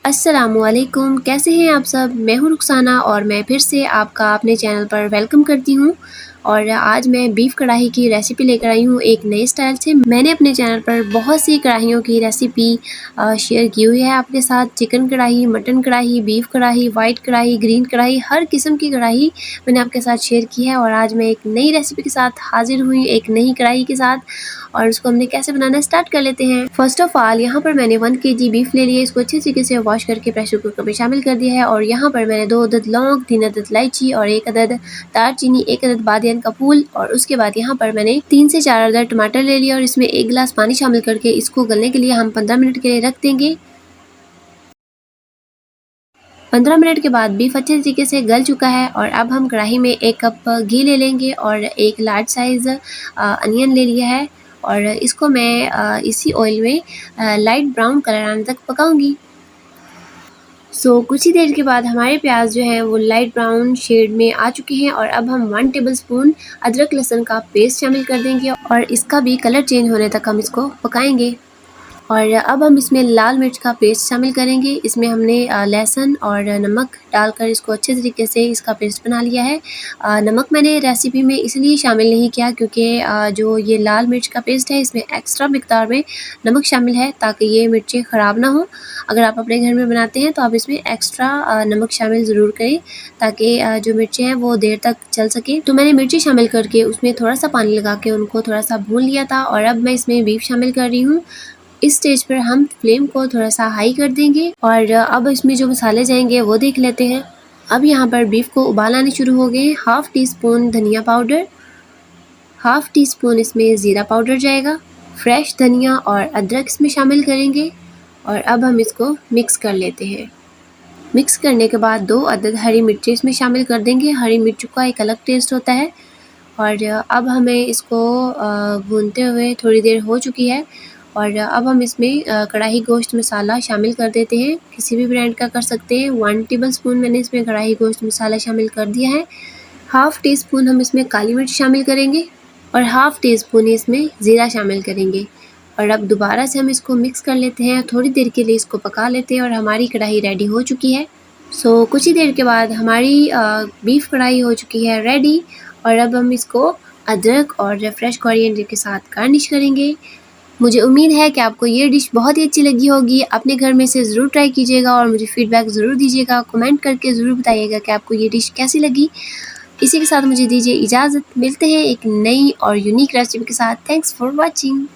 अस्सलामुअलैकुम, कैसे हैं आप सब? मैं हूँ रुखसाना और मैं फिर से आपका अपने चैनल पर वेलकम करती हूँ। और आज मैं बीफ कढ़ाई की रेसिपी लेकर आई हूँ एक नए स्टाइल से। मैंने अपने चैनल पर बहुत सी कढ़ाइयों की रेसिपी शेयर की हुई है आपके साथ। चिकन कढ़ाई, मटन कढ़ाई, बीफ कढ़ाई, वाइट कढ़ाई, ग्रीन कढ़ाई, हर किस्म की कढ़ाई मैंने आपके साथ शेयर की है। और आज मैं एक नई रेसिपी के साथ हाजिर हुई, एक नई कढ़ाई के साथ। और उसको हमने कैसे बनाना स्टार्ट कर लेते हैं। फर्स्ट ऑफ ऑल यहाँ पर मैंने 1 kg बीफ ले लिया। इसको अच्छे तरीके से वॉश करके प्रेशर कुकर में शामिल कर दिया है। और यहाँ पर मैंने 2 अदद लौंग, 3 अदद इलायची और 1 अदद दालचीनी, 1 अदद बादियान का फूल और उसके बाद यहाँ पर मैंने 3 से 4 अदद टमाटर ले लिया और इसमें 1 गिलास पानी शामिल करके इसको गलने के लिए हम 15 मिनट के लिए रख देंगे। 15 मिनट के बाद बीफ अच्छे तरीके से गल चुका है और अब हम कढ़ाई में 1 कप घी ले लेंगे और एक लार्ज साइज़ अनियन ले लिया है। और इसको मैं इसी ऑयल में लाइट ब्राउन कलर आने तक पकाऊंगी। कुछ ही देर के बाद हमारे प्याज जो है वो लाइट ब्राउन शेड में आ चुके हैं और अब हम 1 टेबलस्पून अदरक लहसुन का पेस्ट शामिल कर देंगे और इसका भी कलर चेंज होने तक हम इसको पकाएंगे। और अब हम इसमें लाल मिर्च का पेस्ट शामिल करेंगे। इसमें हमने लहसुन और नमक डालकर इसको अच्छे तरीके से इसका पेस्ट बना लिया है। नमक मैंने रेसिपी में इसलिए शामिल नहीं किया क्योंकि जो ये लाल मिर्च का पेस्ट है इसमें एक्स्ट्रा मिकदार में नमक शामिल है ताकि ये मिर्चें ख़राब ना हो। अगर आप अपने घर में बनाते हैं तो आप इसमें एक्स्ट्रा नमक शामिल ज़रूर करें ताकि जो मिर्चें हैं वो देर तक चल सकें। तो मैंने मिर्ची शामिल करके उसमें थोड़ा सा पानी लगा के उनको थोड़ा सा भून लिया था और अब मैं इसमें बीफ शामिल कर रही हूँ। इस स्टेज पर हम फ्लेम को थोड़ा सा हाई कर देंगे और अब इसमें जो मसाले जाएंगे वो देख लेते हैं। अब यहाँ पर बीफ को उबाल आने शुरू हो गए। 1/2 टीस्पून धनिया पाउडर, 1/2 टीस्पून इसमें ज़ीरा पाउडर जाएगा। फ्रेश धनिया और अदरक इसमें शामिल करेंगे और अब हम इसको मिक्स कर लेते हैं। मिक्स करने के बाद 2 अदद हरी मिर्ची इसमें शामिल कर देंगे। हरी मिर्चों का एक अलग टेस्ट होता है। और अब हमें इसको भूनते हुए थोड़ी देर हो चुकी है और अब हम इसमें कढ़ाई गोश्त मसाला शामिल कर देते हैं। किसी भी ब्रांड का कर सकते हैं। 1 टेबलस्पून मैंने इसमें कढ़ाई गोश्त मसाला शामिल कर दिया है। 1/2 टीस्पून हम इसमें काली मिर्च शामिल करेंगे और 1/2 टीस्पून इसमें ज़ीरा शामिल करेंगे। और अब दोबारा से हम इसको मिक्स कर लेते हैं। थोड़ी देर के लिए इसको पका लेते हैं और हमारी कढ़ाई रेडी हो चुकी है। कुछ ही देर के बाद हमारी बीफ कढ़ाई हो चुकी है रेडी। और अब हम इसको अदरक और फ्रेश कोरिएंडर के साथ गार्निश करेंगे। मुझे उम्मीद है कि आपको ये डिश बहुत ही अच्छी लगी होगी। अपने घर में से ज़रूर ट्राई कीजिएगा और मुझे फ़ीडबैक ज़रूर दीजिएगा। कमेंट करके ज़रूर बताइएगा कि आपको ये डिश कैसी लगी। इसी के साथ मुझे दीजिए इजाज़त। मिलते हैं एक नई और यूनिक रेसिपी के साथ। Thanks for watching.